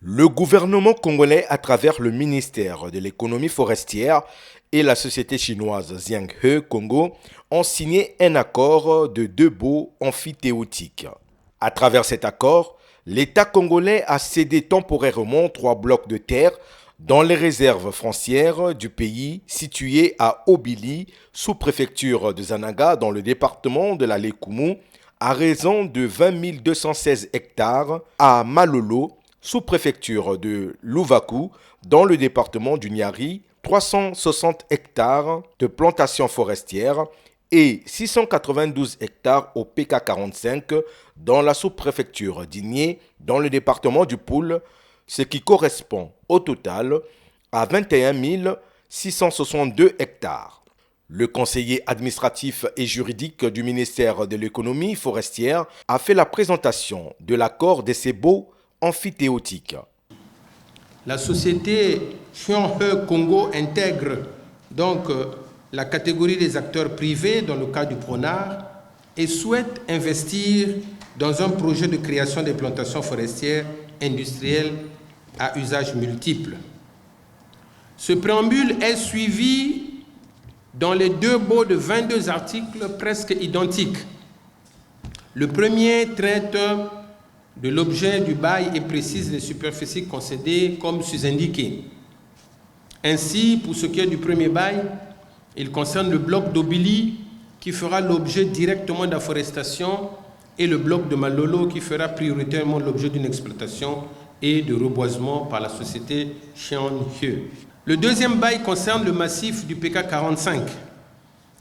Le gouvernement congolais, à travers le ministère de l'économie forestière et la société chinoise Xianghe Congo, ont signé un accord de deux baux amphithéotiques. À travers cet accord, l'État congolais a cédé temporairement 3 blocs de terre dans les réserves foncières du pays situées à Obili, sous-préfecture de Zanaga, dans le département de la Lekumu, à raison de 20 216 hectares, à Malolo, sous-préfecture de Louvakou, dans le département du Niari, 360 hectares de plantations forestières et 692 hectares au PK45 dans la sous-préfecture d'Igné, dans le département du Poul, ce qui correspond au total à 21 662 hectares. Le conseiller administratif et juridique du ministère de l'économie forestière a fait la présentation de l'accord de ces baux amphithéotiques. La société Xianghe Congo intègre donc la catégorie des acteurs privés dans le cadre du PRONAR et souhaite investir dans un projet de création des plantations forestières industrielles à usage multiple. Ce préambule est suivi dans les deux baux de 22 articles presque identiques. Le premier traite de l'objet du bail et précise les superficies concédées comme sus-indiqué. Ainsi, pour ce qui est du premier bail, il concerne le bloc d'Obili qui fera l'objet directement d'afforestation et le bloc de Malolo qui fera prioritairement l'objet d'une exploitation et de reboisement par la société Xianghe. Le deuxième bail concerne le massif du PK45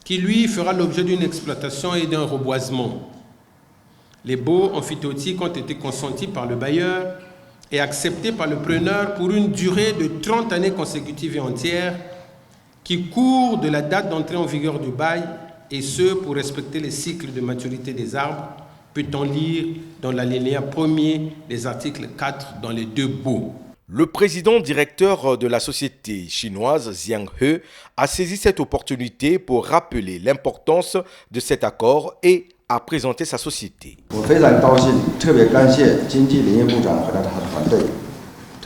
qui lui fera l'objet d'une exploitation et d'un reboisement. Les baux amphithéotiques ont été consentis par le bailleur et acceptés par le preneur pour une durée de 30 années consécutives et entières qui court de la date d'entrée en vigueur du bail, et ce pour respecter les cycles de maturité des arbres, peut-on lire dans l'alinéa 1er des articles 4 dans les deux baux. Le président directeur de la société chinoise Xianghe a saisi cette opportunité pour rappeler l'importance de cet accord et a présenté sa société.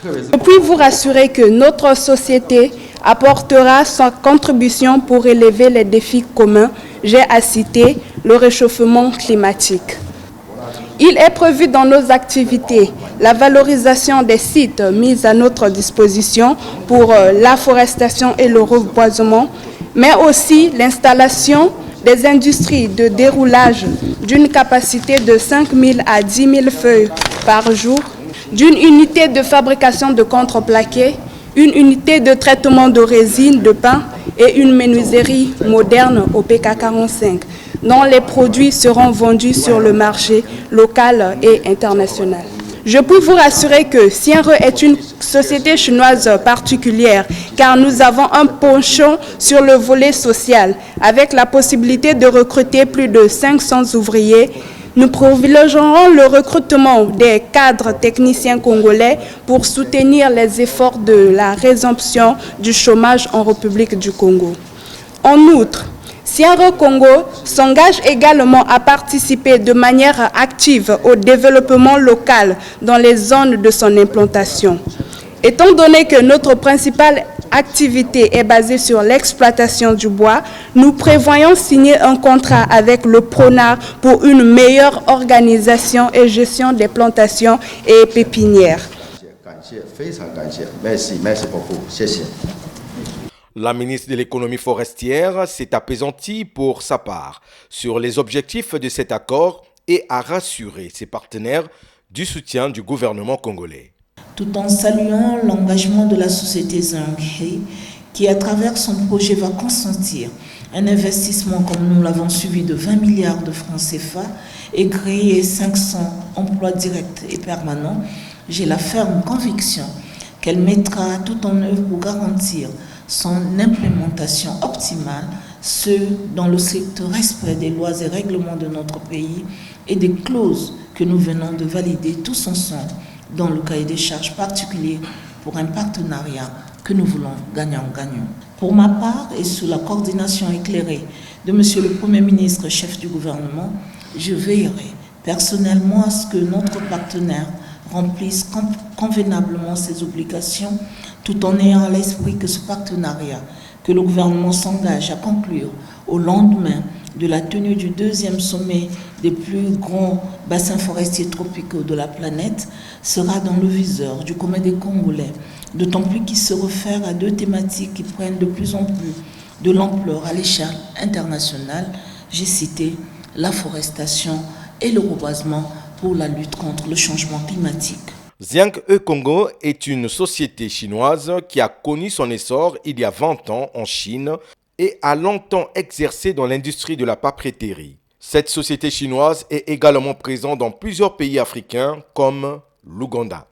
Je puis vous rassurer que notre société apportera sa contribution pour relever les défis communs. J'ai à citer le réchauffement climatique. Il est prévu dans nos activités la valorisation des sites mis à notre disposition pour l'afforestation et le reboisement, mais aussi l'installation des industries de déroulage d'une capacité de 5 000 à 10 000 feuilles par jour, d'une unité de fabrication de contreplaqué, une unité de traitement de résine de pin et une menuiserie moderne au PK45, dont les produits seront vendus sur le marché local et international. Je peux vous rassurer que Xianghe est une société chinoise particulière car nous avons un penchant sur le volet social avec la possibilité de recruter plus de 500 ouvriers. Nous privilégierons le recrutement des cadres techniciens congolais pour soutenir les efforts de la résorption du chômage en République du Congo. En outre, Xianghe Congo s'engage également à participer de manière active au développement local dans les zones de son implantation. Étant donné que notre principale activité est basée sur l'exploitation du bois, nous prévoyons signer un contrat avec le PRONAR pour une meilleure organisation et gestion des plantations et pépinières. La ministre de l'économie forestière s'est apaisantie pour sa part sur les objectifs de cet accord et a rassuré ses partenaires du soutien du gouvernement congolais. Tout en saluant l'engagement de la société Xianghe qui, à travers son projet, va consentir un investissement, comme nous l'avons suivi, de 20 milliards de francs CFA et créer 500 emplois directs et permanents, j'ai la ferme conviction qu'elle mettra tout en œuvre pour garantir son implémentation optimale, ce dans le strict respect des lois et règlements de notre pays et des clauses que nous venons de valider tous ensemble dans le cahier des charges particulier pour un partenariat que nous voulons gagnant-gagnant. Pour ma part, et sous la coordination éclairée de Monsieur le Premier ministre, chef du gouvernement, je veillerai personnellement à ce que notre partenaire remplisse convenablement ses obligations, tout en ayant à l'esprit que ce partenariat que le gouvernement s'engage à conclure au lendemain de la tenue du 2e sommet des plus grands bassins forestiers tropicaux de la planète sera dans le viseur du commun des Congolais, d'autant plus qu'il se réfère à 2 thématiques qui prennent de plus en plus de l'ampleur à l'échelle internationale. J'ai cité la forestation et le reboisement pour la lutte contre le changement climatique. Xiang He Congo est une société chinoise qui a connu son essor il y a 20 ans en Chine et a longtemps exercé dans l'industrie de la papeterie. Cette société chinoise est également présente dans plusieurs pays africains comme l'Ouganda.